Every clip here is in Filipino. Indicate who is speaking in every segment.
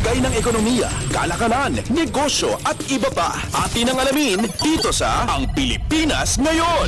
Speaker 1: Lagay ng ekonomiya, kalakalan, negosyo at iba pa. Atin ang alamin dito sa Ang Pilipinas Ngayon.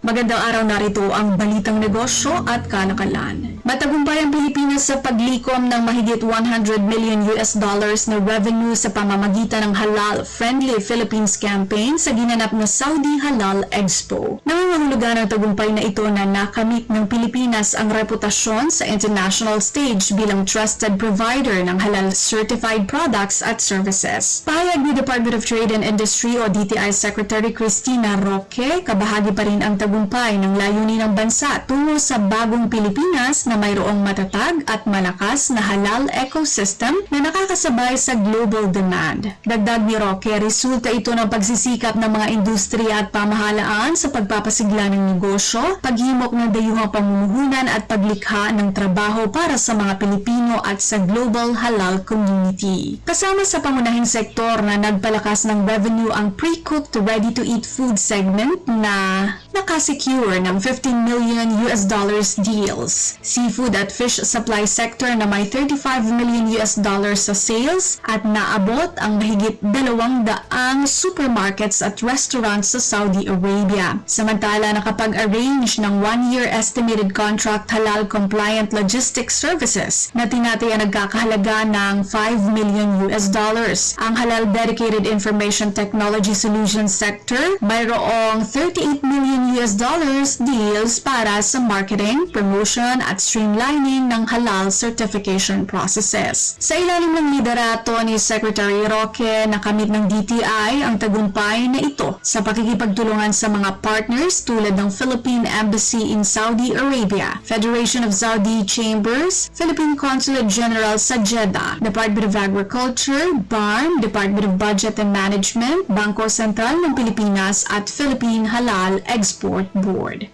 Speaker 2: Magandang araw, narito ang balitang negosyo at kalakalan. Matagumpay ang Pilipinas sa paglikom ng mahigit 100 million US dollars na revenue sa pamamagitan ng Halal Friendly Philippines campaign sa ginanap na Saudi Halal Expo. Nangangahulugan ang tagumpay na ito na nakamit ng Pilipinas ang reputasyon sa international stage bilang trusted provider ng halal certified products at services. Pahayag ni Department of Trade and Industry o DTI Secretary Cristina Roque, kabahagi pa rin ang tagumpay ng layunin ng bansa tungo sa bagong Pilipinas na mayroong matatag at malakas na halal ecosystem na nakakasabay sa global demand. Dagdag ni Roque, resulta ito ng pagsisikap ng mga industriya at pamahalaan sa pagpapasigla ng negosyo, paghimok ng dayuhang pamumuhunan at paglikha ng trabaho para sa mga Pilipino at sa global halal community. Kasama sa pangunahing sektor na nagpalakas ng revenue ang pre-cooked ready-to-eat food segment na nakasecure ng 15 million US dollars deals. Seafood at fish supply sector na may 35 million US dollars sa sales at naabot ang mahigit 200 supermarkets at restaurants sa Saudi Arabia. Samantala, nakapag-arrange ng 1-year estimated contract halal compliant logistics services na tinataya nagkakahalaga ng 5 million US dollars. Ang halal dedicated information technology solutions sector mayroong 38 million US dollars deals para sa marketing, promotion at streamlining ng halal certification processes. Sa ilalim ng liderato ni Secretary Roque, nakamit ng DTI ang tagumpay na ito sa pakikipagtulungan sa mga partners tulad ng Philippine Embassy in Saudi Arabia, Federation of Saudi Chambers, Philippine Consulate General sa Jeddah, Department of Agriculture, BARM, Department of Budget and Management, Bangko Sentral ng Pilipinas at Philippine Halal Export Board.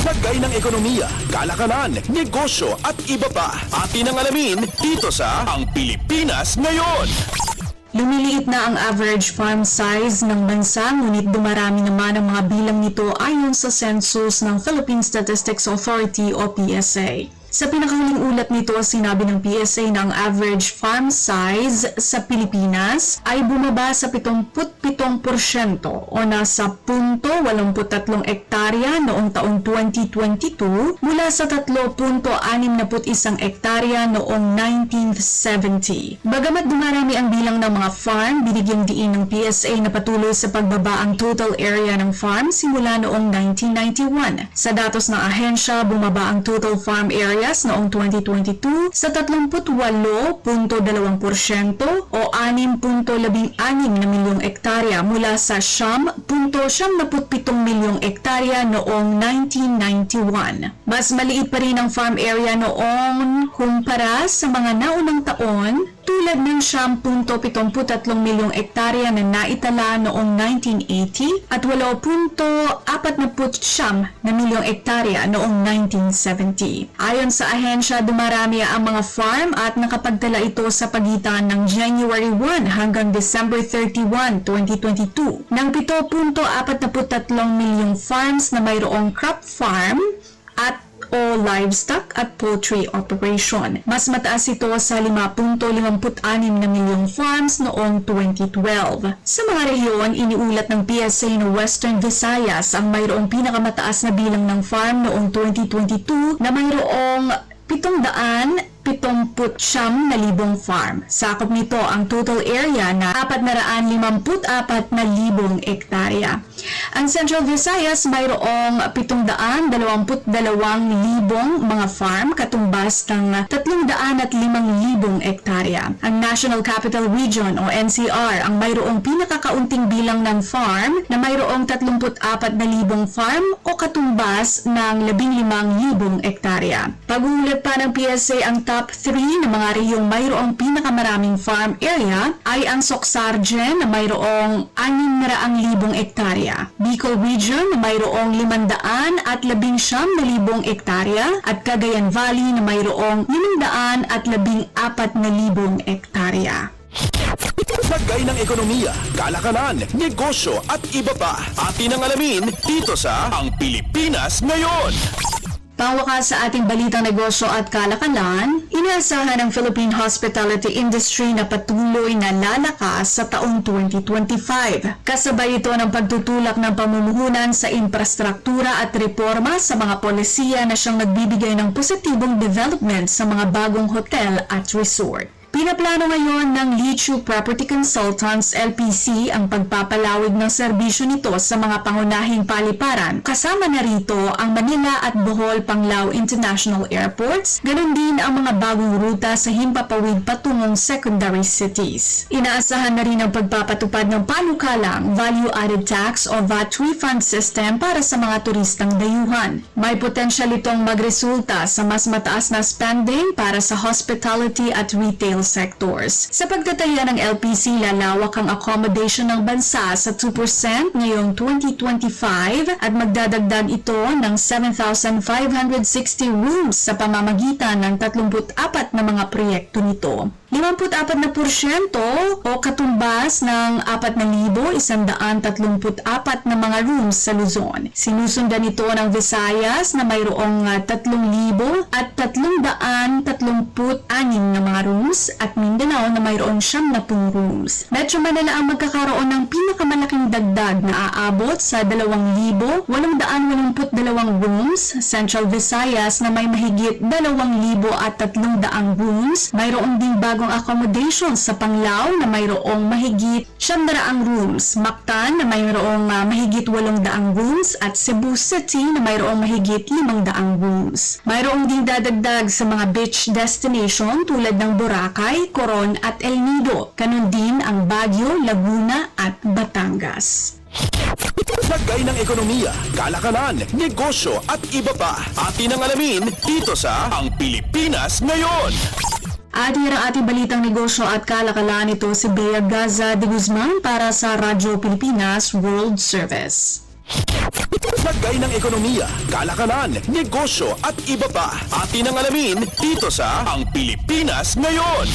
Speaker 1: Lagay ng ekonomiya, kalakalan, negosyo at iba pa. Atin ang alamin dito sa Ang Pilipinas Ngayon.
Speaker 2: Lumiliit na ang average farm size ng bansa, ngunit dumarami naman ang mga bilang nito ayon sa census ng Philippine Statistics Authority o PSA. Sa pinakahuling ulat nito, sinabi ng PSA na ang average farm size sa Pilipinas ay bumaba sa 77% o nasa 0.83 ektarya noong taong 2022 mula sa 3.61 ektarya noong 1970. Bagamat dumarami ang bilang ng mga farm, binigyang diin ng PSA na patuloy sa pagbaba ang total area ng farm simula noong 1991. Sa datos ng ahensya, bumaba ang total farm area noong 2022 sa 38.2% o 6.16 na milyong ektarya mula sa 10.77 milyong ektarya noong 1991. Mas maliit pa rin ang farm area noong kumpara sa mga naunang taon tulad ng 10.73 milyong ektarya na naitala noong 1980 at 8.49 na milyong ektarya noong 1970. Ayon sa ahensya, dumarami ang mga farm at nakapagtala ito sa pagitan ng January 1 hanggang December 31, 2022 ng 7.43 milyong farms na mayroong crop farm at o livestock at poultry operation. Mas mataas ito sa 5.56 na milyong farms noong 2012. Sa mga rehiyon, iniulat ng PSA na Western Visayas ang mayroong pinakamataas na bilang ng farm noong 2022 na mayroong 779,000 farm. Sakop nito ang total area na 454,000 ektarya. Ang Central Visayas mayroong 722,000 mga farm katumbas ng 305,000 ektarya. Ang National Capital Region o NCR ang mayroong pinakakaunting bilang ng farm na mayroong 34,000 farm o katumbas ng 15,000 ektarya. Pag-uulat pa ng PSA, ang top 3 na mga rehiyong mayroong pinakamaraming farm area ay ang Soxargen na mayroong 600,000 ektarya, Bicol Region na mayroong 519,000 ektarya at Cagayan Valley na mayroong 514,000 ektarya.
Speaker 1: Lagay ng ekonomiya, kalakalan, negosyo at iba pa. Atin ang alamin dito sa Ang Pilipinas Ngayon.
Speaker 2: Pangwakas sa ating balitang negosyo at kalakalan, inaasahan ng Philippine hospitality industry na patuloy na lalakas sa taong 2025. Kasabay ito ng pagtutulak ng pamumuhunan sa infrastruktura at reforma sa mga polisiya na siyang nagbibigay ng positibong development sa mga bagong hotel at resort. Pinaplano ngayon ng Lichu Property Consultants LPC ang pagpapalawig ng serbisyo nito sa mga pangunahing paliparan. Kasama na rito ang Manila at Bohol Panglao International Airports, ganun din ang mga bagong ruta sa himpapawid patungong secondary cities. Inaasahan na rin ang pagpapatupad ng panukalang Value-Added Tax o VAT refund system para sa mga turistang dayuhan. May potensyal itong magresulta sa mas mataas na spending para sa hospitality at retail sectors. Sa pagtataya ng LPC, lalawak ang accommodation ng bansa sa 2% ngayong 2025 at magdadagdag ito ng 7,560 rooms sa pamamagitan ng 34 na mga proyekto nito. 54% o katumbas ng 4,134 na mga rooms sa Luzon. Sinusundan ito ng Visayas na mayroong 3,000 at 336 na mga rooms at Mindanao na mayroong 70 rooms. Metro Manila ang magkakaroon ng pinakamalaking dagdag na aabot sa 2,882 rooms. Central Visayas na may mahigit 2,300 rooms. Mayroong ding bagong accommodation sa Panglao na mayroong mahigit 100 rooms, Mactan na mayroong mahigit 800 rooms at Cebu City na mayroong mahigit 500 rooms. Mayroong ding dadagdag sa mga beach destination tulad ng Boracay, Coron at El Nido. Ganun din ang Baguio, Laguna at Batangas.
Speaker 1: Lagay ng ekonomiya, kalakalan, negosyo at iba pa. Atin ang alamin dito sa Ang Pilipinas Ngayon.
Speaker 2: Atin ang ating balitang negosyo at kalakalan, ito si Bea Gaza de Guzman para sa Radyo Pilipinas World Service.
Speaker 1: Lagay ng ekonomiya, kalakalan, negosyo at iba pa. Atin ang alamin dito sa Ang Pilipinas Ngayon.